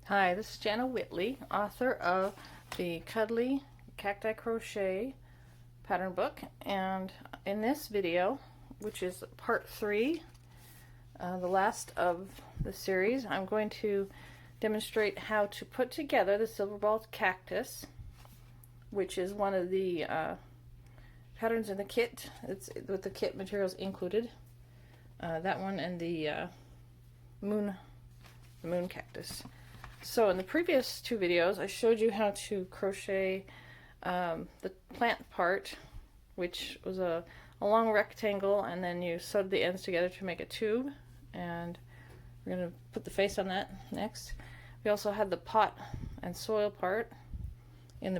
Hi, this is Jana Whitley, author of the Cuddly Cacti Crochet pattern book, and in this video, which is part 3, the last of the series, I'm going to demonstrate how to put together the silver ball cactus, which is one of the patterns in the kit. It's with the kit materials included. That one and the moon cactus. So in the previous 2 videos, I showed you how to crochet the plant part, which was a long rectangle, and then you sewed the ends together to make a tube, and we're going to put the face on that next. We also had the pot and soil part in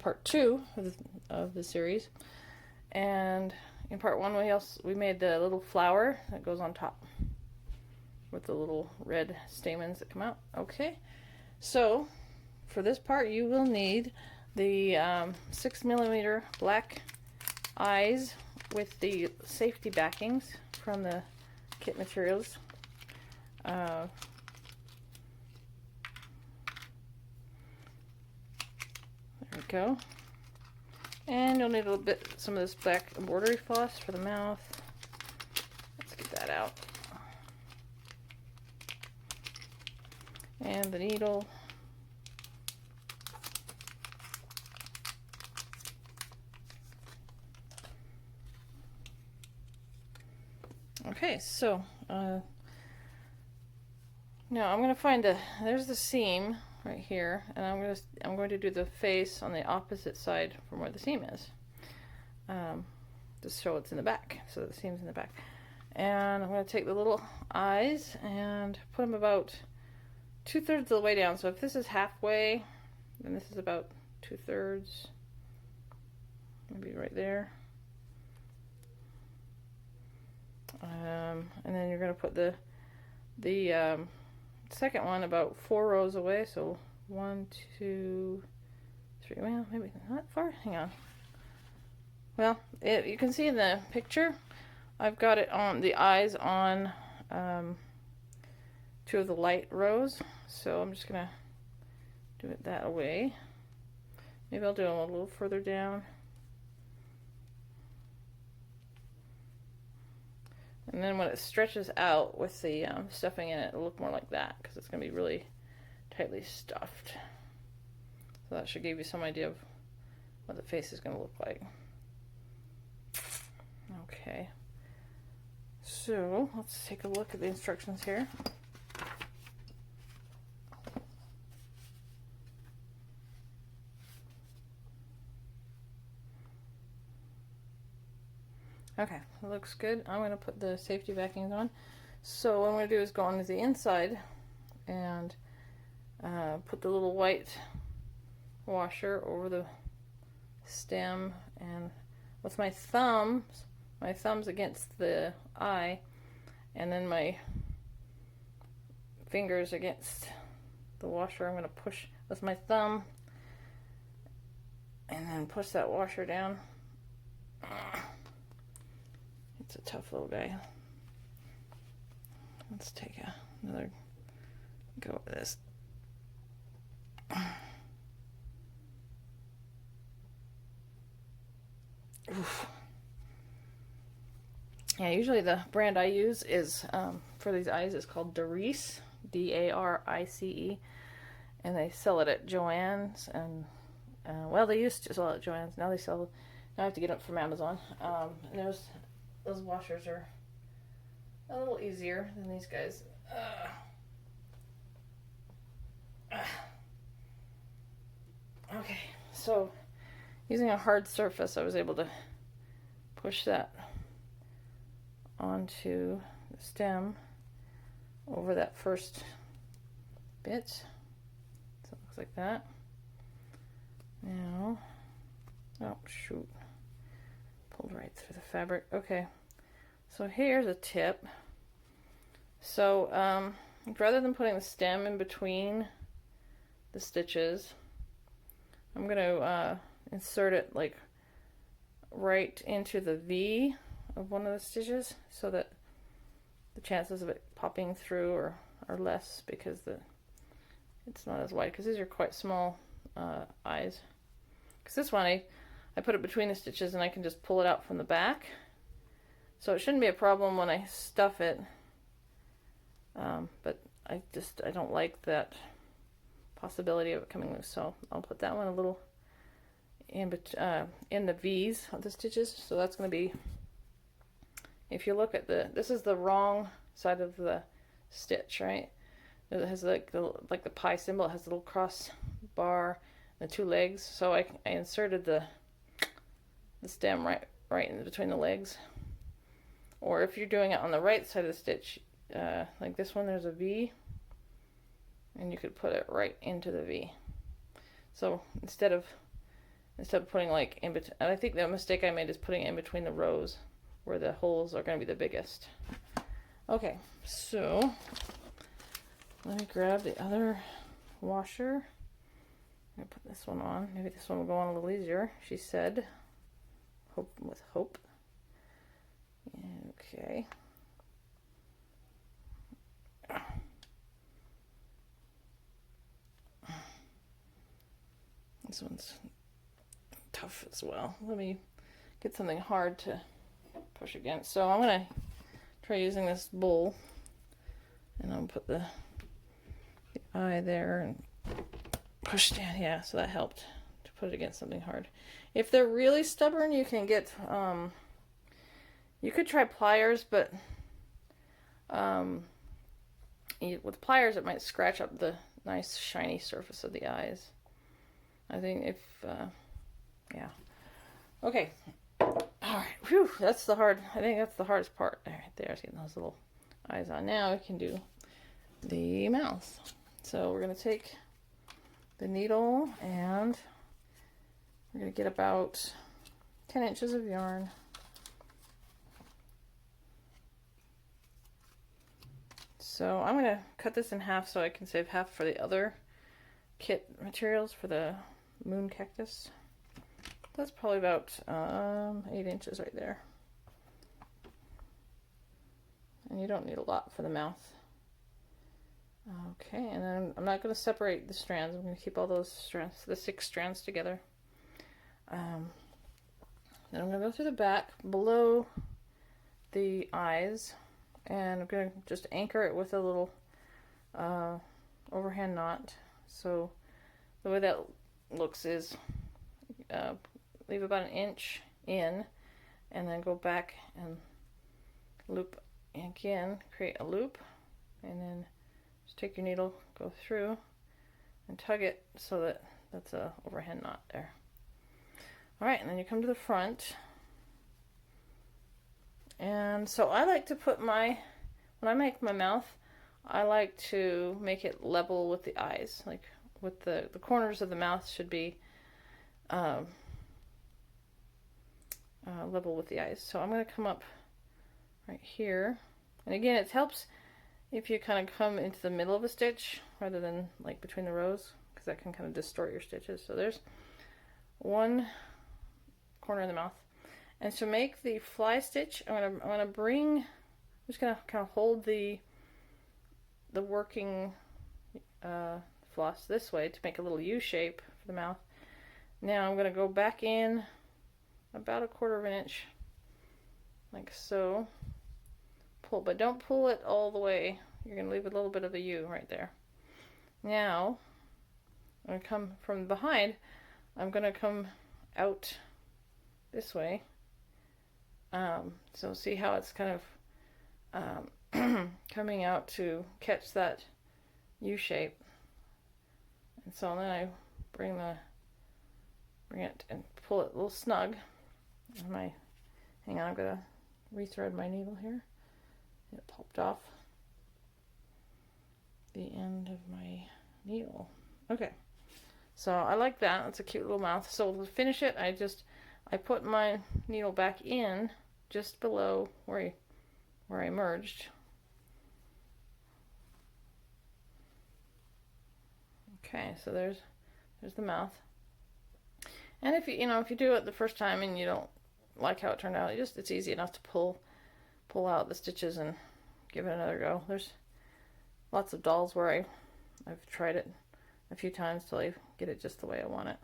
part 2 of the series, and in part 1 we made the little flower that goes on top with the little red stamens that come out. Okay, so for this part you will need the 6mm black eyes with the safety backings from the kit materials. There we go. And you'll need a little bit, some of this black embroidery floss for the mouth. Let's get that out. And the needle. Okay, so now I'm going to find there's the seam right here, and I'm going to do the face on the opposite side from where the seam is, just show it's in the back, so the seam's in the back. And I'm going to take the little eyes and put them about 2/3 of the way down. So if this is halfway, then this is about 2/3, maybe right there. And then you're going to put the second one about 4 rows away. So 1, 2, 3. Well, maybe not far. Hang on. Well, you can see in the picture, I've got it on the eyes on 2 of the light rows. So I'm just gonna do it that way. Maybe I'll do it a little further down. And then when it stretches out with the stuffing in it, it'll look more like that, because it's going to be really tightly stuffed. So that should give you some idea of what the face is going to look like. Okay. So let's take a look at the instructions here. Okay, it looks good. I'm going to put the safety backings on. So what I'm going to do is go on to the inside and put the little white washer over the stem, and with my thumbs against the eye, and then my fingers against the washer, I'm going to push with my thumb and then push that washer down. It's a tough little guy. Let's take another go at this. Oof. Yeah, usually the brand I use is for these eyes is called Darice, D-A-R-I-C-E, and they sell it at Joann's, and well, they used to sell it at Joann's. Now I have to get it from Amazon. And those washers are a little easier than these guys. Okay, so using a hard surface, I was able to push that onto the stem over that first bit. So it looks like that. Now, oh shoot, pulled right through the fabric. Okay, so here's a tip. So rather than putting the stem in between the stitches, I'm going to insert it like right into the V of one of the stitches, so that the chances of it popping through are less, because it's not as wide because these are quite small eyes. Because this one I put it between the stitches and I can just pull it out from the back, so it shouldn't be a problem when I stuff it. But I don't like that possibility of it coming loose, so I'll put that one a little in the V's of the stitches. So that's going to be, if you look at this is the wrong side of the stitch, right? It has like the pi symbol. It has the little cross bar and the two legs. So I inserted the stem right in between the legs. Or if you're doing it on the right side of the stitch, like this one, there's a V, and you could put it right into the V. So instead of putting like in between, I think the mistake I made is putting it in between the rows where the holes are going to be the biggest. Okay, so let me grab the other washer. I'm going to put this one on. Maybe this one will go on a little easier, she said. Hope with hope. Okay. This one's tough as well. Let me get something hard to push against. So I'm going to try using this bowl, and I'll put the eye there and push down. Yeah, so that helped to put it against something hard. If they're really stubborn, you can get, you could try pliers, but with pliers it might scratch up the nice shiny surface of the eyes. I think if, yeah. Okay. Alright, whew, that's the hard, I think that's the hardest part. Right there, getting those little eyes on. Now we can do the mouth. So we're going to take the needle and we're going to get about 10 inches of yarn. So I'm going to cut this in half so I can save half for the other kit materials for the moon cactus. That's probably about 8 inches right there. And you don't need a lot for the mouth. Okay, and then I'm not going to separate the strands. I'm going to keep all those strands, the 6 strands together. Then I'm going to go through the back below the eyes, and I'm going to just anchor it with a little overhand knot. So the way that looks is leave about 1 inch in, and then go back and loop again, create a loop, and then just take your needle, go through, and tug it so that that's a overhand knot there. Alright, and then you come to the front. And so I like to put when I make my mouth, I like to make it level with the eyes. Like with the corners of the mouth should be level with the eyes. So I'm going to come up right here. And again, it helps if you kind of come into the middle of a stitch rather than like between the rows, because that can kind of distort your stitches. So there's one corner of the mouth. And to make the fly stitch, I'm just gonna kind of hold the working floss this way to make a little U shape for the mouth. Now I'm gonna go back in about 1/4 inch, like so. Pull, but don't pull it all the way. You're gonna leave a little bit of a U right there. Now I'm gonna come from behind. I'm gonna come out this way. So see how it's kind of coming out to catch that U shape. And so then I bring it and pull it a little snug. Hang on, I'm gonna rethread my needle here. It popped off the end of my needle. Okay, so I like that. That's a cute little mouth. So to finish it, I put my needle back in just below where I merged. Okay, so there's the mouth. And if you do it the first time and you don't like how it turned out, it's easy enough to pull out the stitches and give it another go. There's lots of dolls where I've tried it a few times till I get it just the way I want it.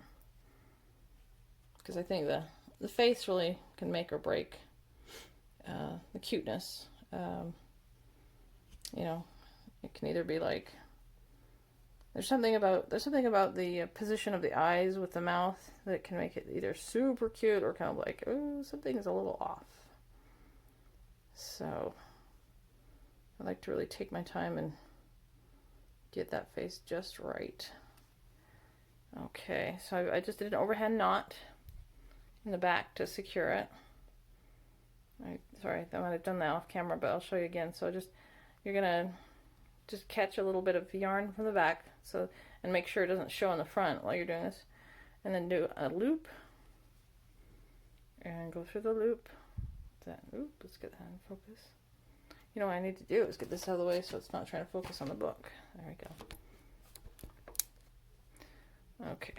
Because I think the face really can make or break the cuteness. You know, it can either be like, there's something about the position of the eyes with the mouth that can make it either super cute or kind of like, oh, something's a little off. So I like to really take my time and get that face just right. Okay, so I just did an overhand knot in the back to secure it. Sorry, I might have done that off camera, but I'll show you again. So you're gonna just catch a little bit of yarn from the back, so, and make sure it doesn't show in the front while you're doing this, and then do a loop and go through the loop. Let's get that in focus. You know what I need to do is get this out of the way so it's not trying to focus on the book. There we go. Okay.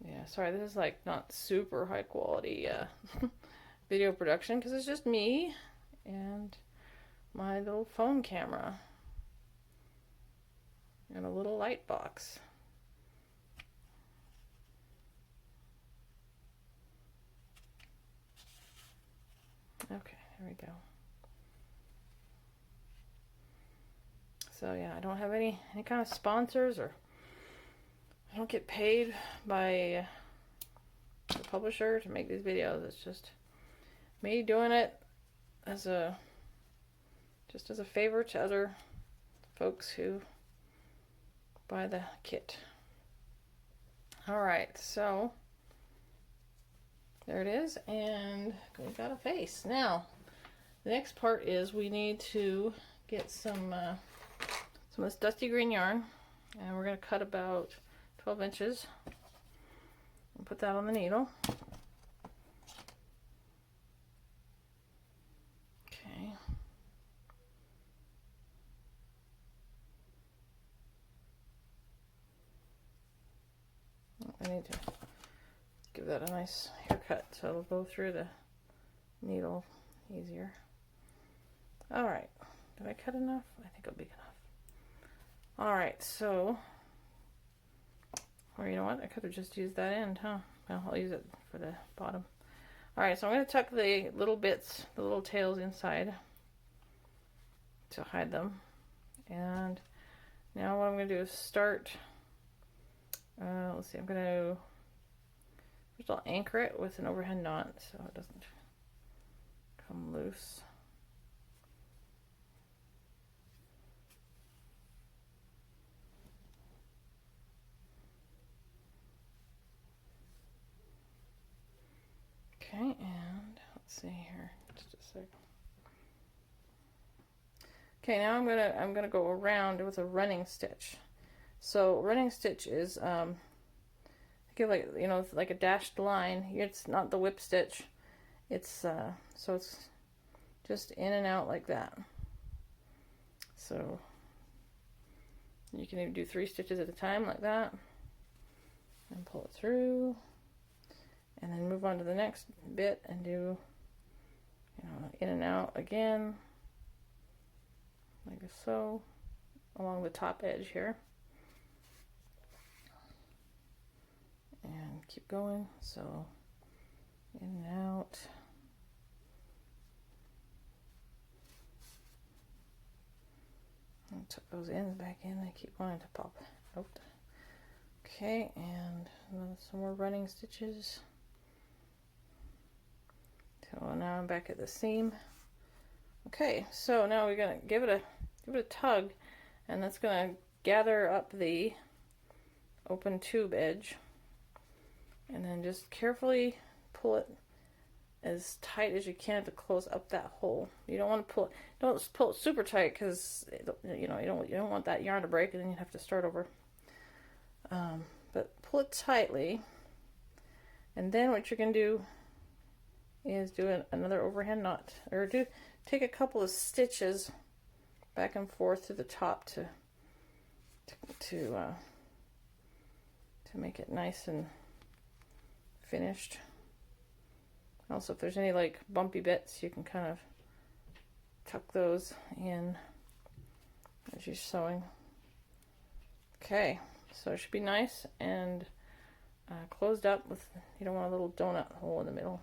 Yeah, sorry, this is like not super high quality video production because it's just me and my little phone camera and a little light box. Okay, there we go. So yeah, I don't have any kind of sponsors, or I don't get paid by the publisher to make these videos. It's just me doing it as a favor to other folks who buy the kit. All right, so there it is, and we've got a face. Now, the next part is we need to get some of this dusty green yarn, and we're going to cut about 12 inches and put that on the needle. Okay. I need to give that a nice haircut so it'll go through the needle easier. All right, did I cut enough? I think it'll be enough. All right, so, or you know what, I could have just used that end, huh? Well, I'll use it for the bottom. All right, so I'm going to tuck the little bits, the little tails inside to hide them. And now what I'm going to do is start, let's see, I'm going to, first I'll anchor it with an overhand knot so it doesn't come loose. Okay, and let's see here, just a sec. Okay, now I'm gonna go around with a running stitch. So running stitch is think of like, you know, like a dashed line. It's not the whip stitch. It's so it's just in and out like that. So you can even do 3 stitches at a time like that, and pull it through, and then move on to the next bit and do, you know, in and out again, like so, along the top edge here, and keep going. So in and out. And tuck those ends back in. They keep wanting to pop out. Okay, and some more running stitches. So now I'm back at the seam. Okay, so now we're gonna give it a tug, and that's gonna gather up the open tube edge, and then just carefully pull it as tight as you can to close up that hole. You don't want to don't pull it super tight, because you know, you don't want that yarn to break, and then you have to start over. But pull it tightly, and then what you're gonna do is do another overhand knot, or take a couple of stitches back and forth to the top to make it nice and finished. Also, if there's any like bumpy bits, you can kind of tuck those in as you're sewing. Okay, so it should be nice and closed up with, you don't want a little donut hole in the middle.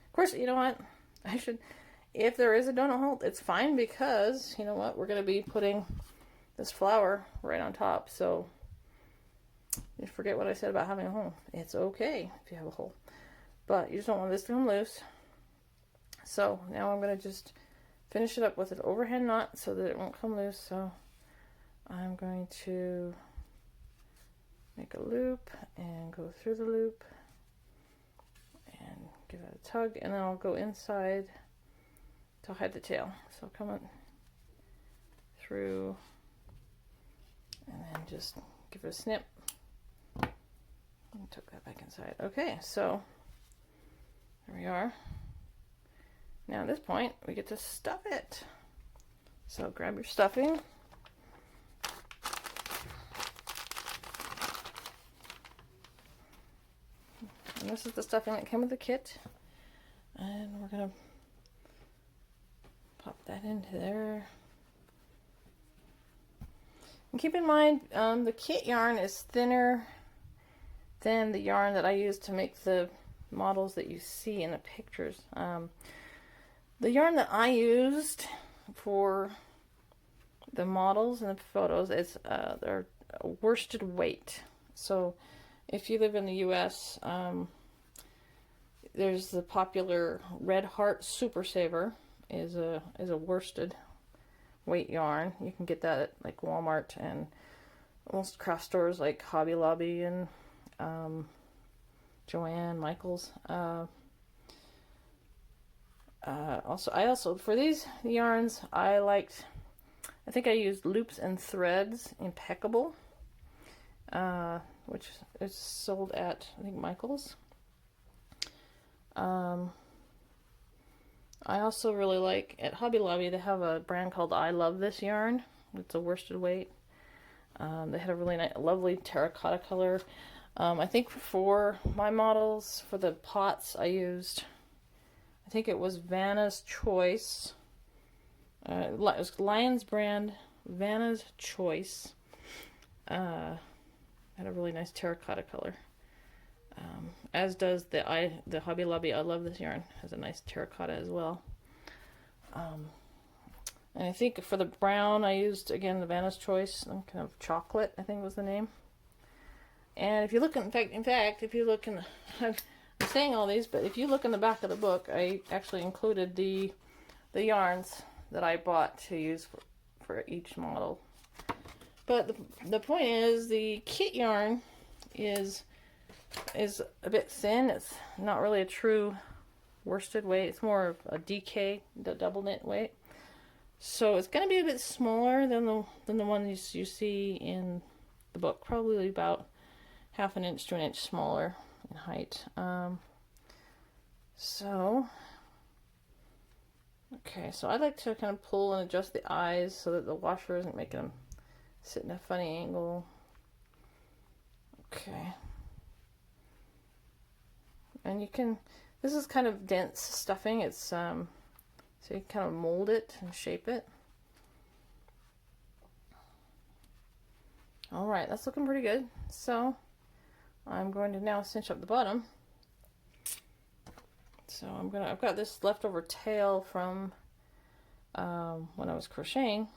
Of course, you know what? I should, if there is a donut hole, it's fine, because, you know what, we're going to be putting this flower right on top, so you forget what I said about having a hole. It's okay if you have a hole, but you just don't want this to come loose. So now I'm going to just finish it up with an overhand knot so that it won't come loose. So I'm going to make a loop and go through the loop and give it a tug, and then I'll go inside to hide the tail. So come on through and then just give it a snip and tuck that back inside. Okay, so there we are. Now at this point we get to stuff it. So grab your stuffing. And this is the stuffing that came with the kit. And we're going to pop that into there. And keep in mind, the kit yarn is thinner than the yarn that I use to make the models that you see in the pictures. The yarn that I used for the models and the photos is they're worsted weight. So if you live in the US, there's the popular Red Heart Super Saver is a worsted weight yarn. You can get that at like Walmart and most craft stores like Hobby Lobby and Joann, Michaels. Also for these yarns I think I used Loops and Threads Impeccable, which is sold at I think Michaels. I also really like at Hobby Lobby, they have a brand called I Love This Yarn. It's a worsted weight. They had a really nice, lovely terracotta color. I think for my models, for the pots, I used, I think it was Vanna's Choice. It was Lion's brand, Vanna's Choice. Had a really nice terracotta color. As does the Hobby Lobby I Love This Yarn, has a nice terracotta as well. And I think for the brown I used again the Vanna's Choice, kind of chocolate I think was the name. And if you look in fact if you look in I'm saying all these, but if you look in the back of the book, I actually included the yarns that I bought to use for each model. But the point is, the kit yarn is a bit thin. It's not really a true worsted weight. It's more of a DK, the double knit weight. So it's going to be a bit smaller than the ones you see in the book. Probably about 1/2 inch to 1 inch smaller in height. So I like to kind of pull and adjust the eyes so that the washer isn't making them sit in a funny angle. Okay. And you can, this is kind of dense stuffing. It's so you kind of mold it and shape it. All right, that's looking pretty good. So I'm going to now cinch up the bottom. So I've got this leftover tail from when I was crocheting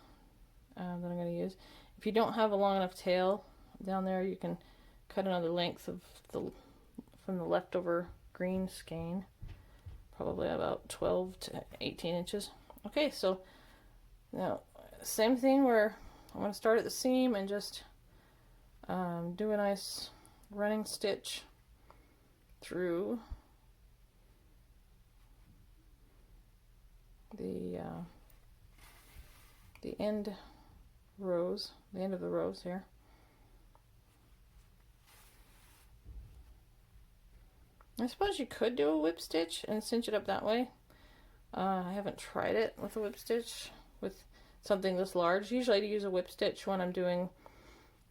that I'm going to use. If you don't have a long enough tail down there, you can cut another length of from the leftover green skein, probably about 12 to 18 inches. Okay, so now same thing where I'm going to start at the seam and just do a nice running stitch through the end rows, the end of the rows here. I suppose you could do a whip stitch and cinch it up that way. I haven't tried it with a whip stitch with something this large. Usually I use a whip stitch when I'm doing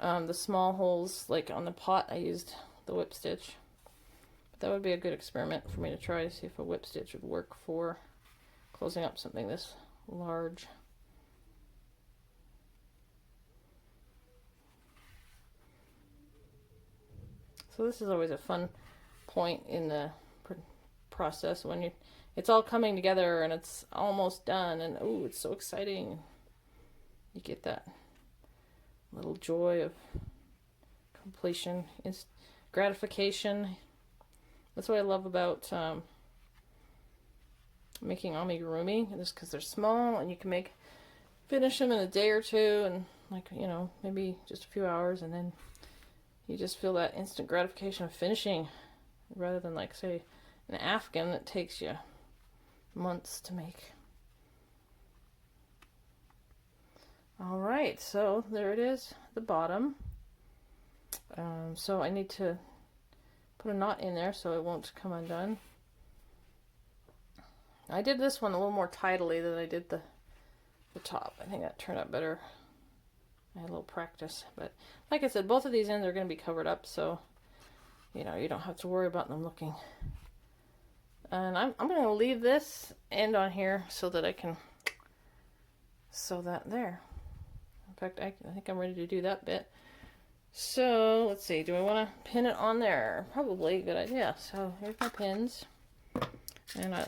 the small holes, like on the pot I used the whip stitch. But that would be a good experiment for me to try to see if a whip stitch would work for closing up something this large. So this is always a fun point in the process when it's all coming together and it's almost done, and oh, it's so exciting. You get that little joy of completion, gratification. That's what I love about making amigurumi, just because they're small and you can finish them in a day or two, and like, you know, maybe just a few hours, and then you just feel that instant gratification of finishing, rather than like, say, an Afghan that takes you months to make. All right, so there it is, the bottom. So I need to put a knot in there so it won't come undone. I did this one a little more tidily than I did the top. I think that turned out better. I had a little practice, but like I said, both of these ends are going to be covered up, so you know, you don't have to worry about them looking. And I'm going to leave this end on here so that I can sew that there. In fact, I think I'm ready to do that bit. So let's see, do I want to pin it on there? Probably a good idea. So here's my pins, and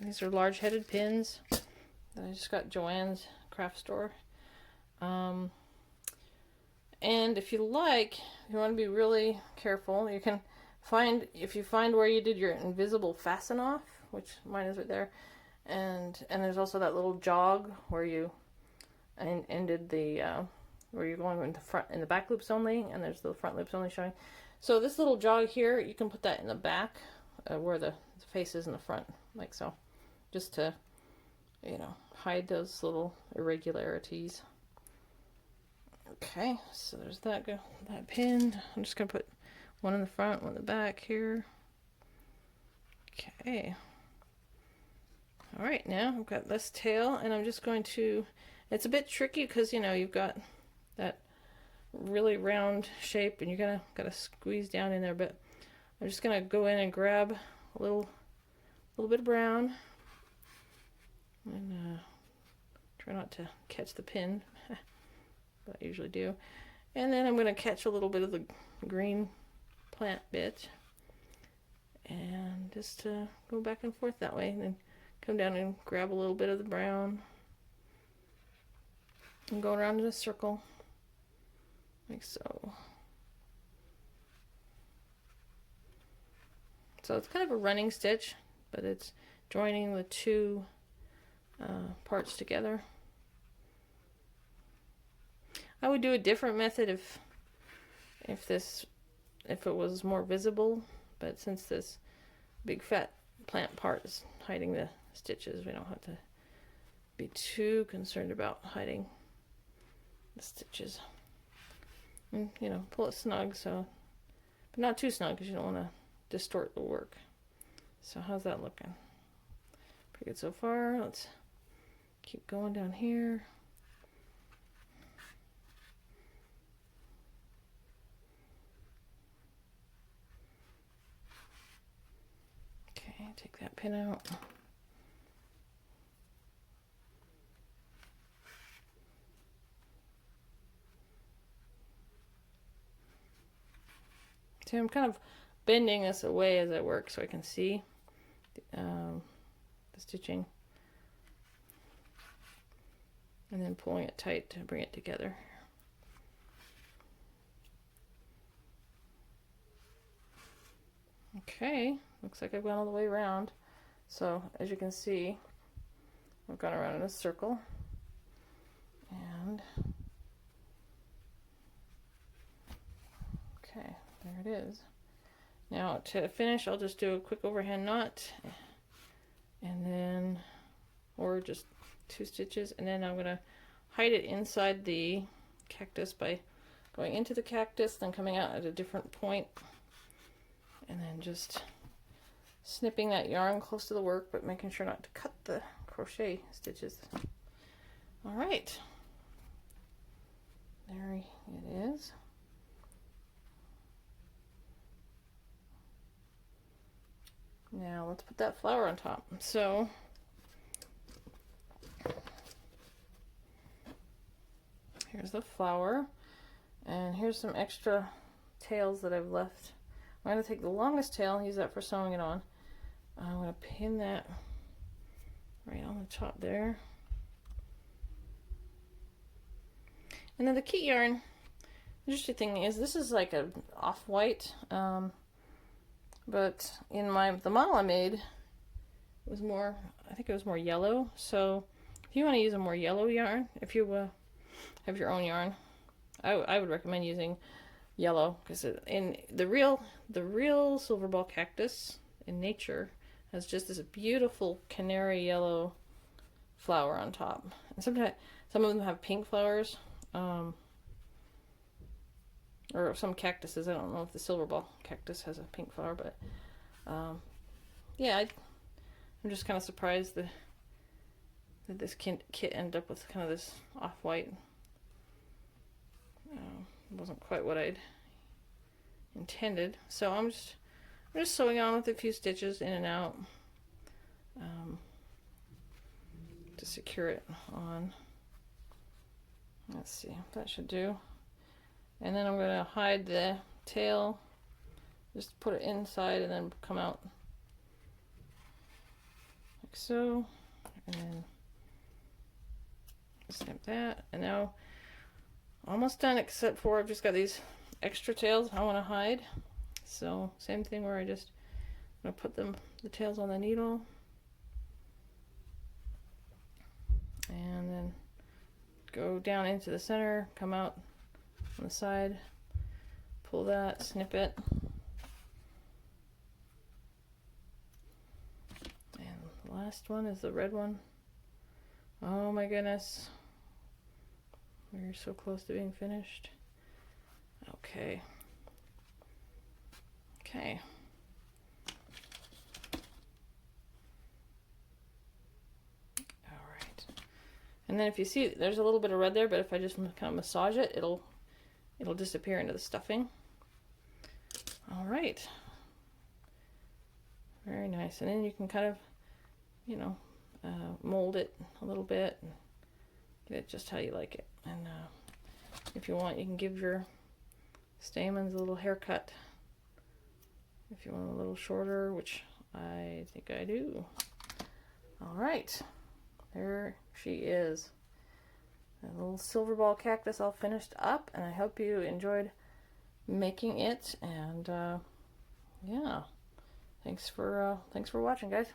these are large-headed pins that I just got at Joann's craft store. And if you like, you want to be really careful, you can find, if you find where you did your invisible fasten off, which mine is right there, and there's also that little jog where you ended the where you're going in the front, in the back loops only, and there's the front loops only showing. So this little jog here, you can put that in the back where the face is in the front, like so, just to, you know, hide those little irregularities. Okay, so there's that pin. I'm just gonna put one in the front, one in the back here. Okay. All right, now I've got this tail, and I'm just going to, it's a bit tricky because, you know, you've got that really round shape and you're gotta squeeze down in there, but I'm just gonna go in and grab a little bit of brown and try not to catch the pin, but I usually do. And then I'm gonna catch a little bit of the green plant bit and just go back and forth that way, and then come down and grab a little bit of the brown and go around in a circle like so. So it's kind of a running stitch, but it's joining the two parts together. I would do a different method if it was more visible, but since this big fat plant part is hiding the stitches, we don't have to be too concerned about hiding the stitches. And, you know, pull it snug, so, but not too snug because you don't want to distort the work. So how's that looking? Pretty good so far. Let's keep going down here. Okay, take that pin out. So I'm kind of bending this away as I work so I can see the stitching, and then pulling it tight to bring it together. Okay, looks like I've gone all the way around. So as you can see, I've gone around in a circle, and okay, there it is. Now to finish, I'll just do a quick overhand knot, and then, or just 2 stitches, and then I'm going to hide it inside the cactus by going into the cactus, then coming out at a different point, and then just snipping that yarn close to the work, but making sure not to cut the crochet stitches. All right, there it is. Now let's put that flower on top. So here's the flower, and here's some extra tails that I've left I'm going to take the longest tail and use that for sewing it on. I'm going to pin that right on the top there. And then the key yarn, interesting thing is this is like a off-white, but in the model I made, it was more, I think it was more yellow. So if you want to use a more yellow yarn, if you have your own yarn, I would recommend using yellow, because in the real silver ball cactus in nature has just this beautiful canary yellow flower on top. And sometimes some of them have pink flowers, or some cactuses. I don't know if the silver ball cactus has a pink flower, but yeah, I'm just kind of surprised that this kit ended up with kind of this off-white. It wasn't quite what I'd intended, so I'm just sewing on with a few stitches in and out to secure it on. Let's see, that should do. And then I'm going to hide the tail, just put it inside and then come out like so, and then snip that. And now almost done, except for I've just got these extra tails I want to hide. So same thing where I'm going to put the tails on the needle, and then go down into the center, come out on the side, pull that, snip it, and the last one is the red one. Oh my goodness, we're so close to being finished. Okay. All right. And then if you see, there's a little bit of red there, but if I just kind of massage it, it'll disappear into the stuffing. All right. Very nice. And then you can kind of, mold it a little bit and get it just how you like it. And if you want, you can give your stamens a little haircut if you want a little shorter, which I think I do. All right, there she is, a little silver ball cactus all finished up, and I hope you enjoyed making it. And yeah, thanks for watching, guys.